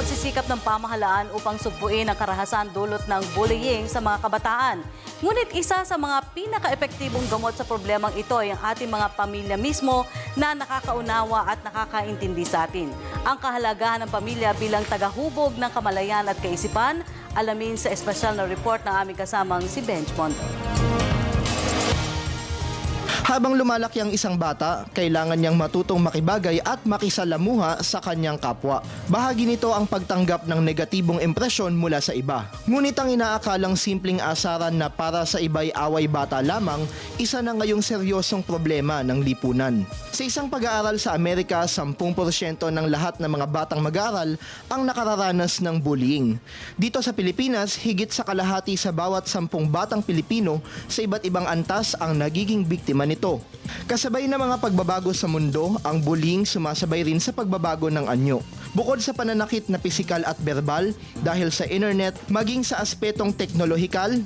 pagsisikap ng pamahalaan upang sugpuin ang karahasan dulot ng bullying sa mga kabataan. Ngunit isa sa mga pinaka-epektibong gamot sa problemang ito ay ang ating mga pamilya mismo na nakakaunawa at nakakaintindi sa atin. Ang kahalagahan ng pamilya bilang tagahubog ng kamalayan at kaisipan, alamin sa espesyal na report ng aming kasamang si Benj Mondo. Habang lumalaki ang isang bata, kailangan niyang matutong makibagay at makisalamuha sa kanyang kapwa. Bahagi nito ang pagtanggap ng negatibong impresyon mula sa iba. Ngunit ang inaakalang simpleng asaran na para sa iba'y away bata lamang, isa na ngayong seryosong problema ng lipunan. Sa isang pag-aaral sa Amerika, 10% ng lahat ng mga batang mag-aaral ang nakararanas ng bullying. Dito sa Pilipinas, higit sa kalahati sa bawat 10 batang Pilipino sa iba't ibang antas ang nagiging biktima nito. Kasabay ng mga pagbabago sa mundo, ang bullying sumasabay rin sa pagbabago ng anyo. Bukod sa pananakit na pisikal at verbal, dahil sa internet, maging sa aspetong teknolohikal,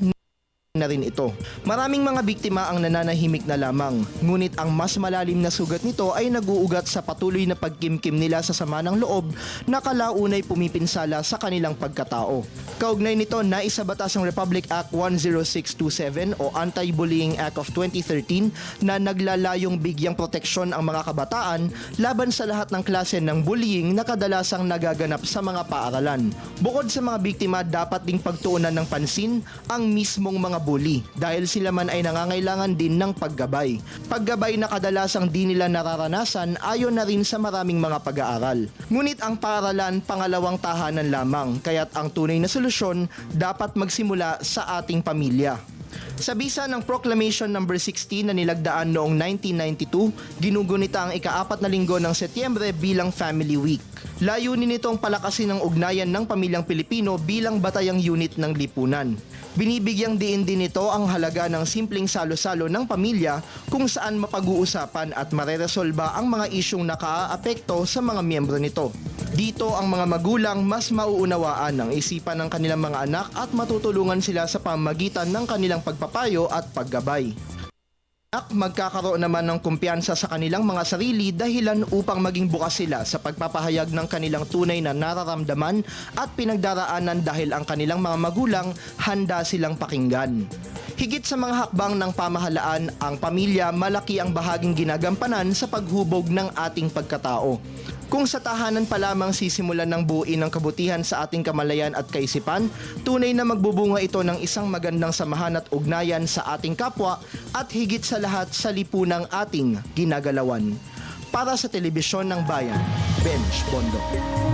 na rin ito. Maraming mga biktima ang nananahimik na lamang, ngunit ang mas malalim na sugat nito ay naguugat sa patuloy na pagkimkim nila sa sama ng loob na kalaunay pumipinsala sa kanilang pagkatao. Kaugnay nito, naisabatas ang Republic Act 10627 o Anti-Bullying Act of 2013 na naglalayong bigyang proteksyon ang mga kabataan laban sa lahat ng klase ng bullying na kadalasang nagaganap sa mga paaralan. Bukod sa mga biktima, dapat ding pagtuunan ng pansin ang mismong mga bully dahil sila man ay nangangailangan din ng paggabay. Paggabay na kadalasang di nila nararanasan ayon na rin sa maraming mga pag-aaral. Ngunit ang paaralan pangalawang tahanan lamang, kaya't ang tunay na solusyon dapat magsimula sa ating pamilya. Sa bisa ng Proclamation No. 16 na nilagdaan noong 1992, ginugunita ang ika-4 na linggo ng Setyembre bilang Family Week. Layunin nitong palakasin ang ugnayan ng pamilyang Pilipino bilang batayang unit ng lipunan. Binibigyang diin din nito ang halaga ng simpleng salo-salo ng pamilya kung saan mapag-uusapan at mareresolba ang mga isyong nakaaapekto sa mga miyembro nito. Dito ang mga magulang mas mauunawaan ang isipan ng kanilang mga anak at matutulungan sila sa pamamagitan ng kanilang pagpapayo at paggabay. Magkakaroon naman ng kumpiyansa sa kanilang mga sarili dahilan upang maging bukas sila sa pagpapahayag ng kanilang tunay na nararamdaman at pinagdaraanan dahil ang kanilang mga magulang handa silang pakinggan. Higit sa mga hakbang ng pamahalaan, ang pamilya malaki ang bahaging ginagampanan sa paghubog ng ating pagkatao. Kung sa tahanan pa lamang sisimulan ng buuin ng kabutihan sa ating kamalayan at kaisipan, tunay na magbubunga ito ng isang magandang samahan at ugnayan sa ating kapwa at higit sa lahat sa lipunang ating ginagalawan. Para sa Telebisyon ng Bayan, Benj Mondo.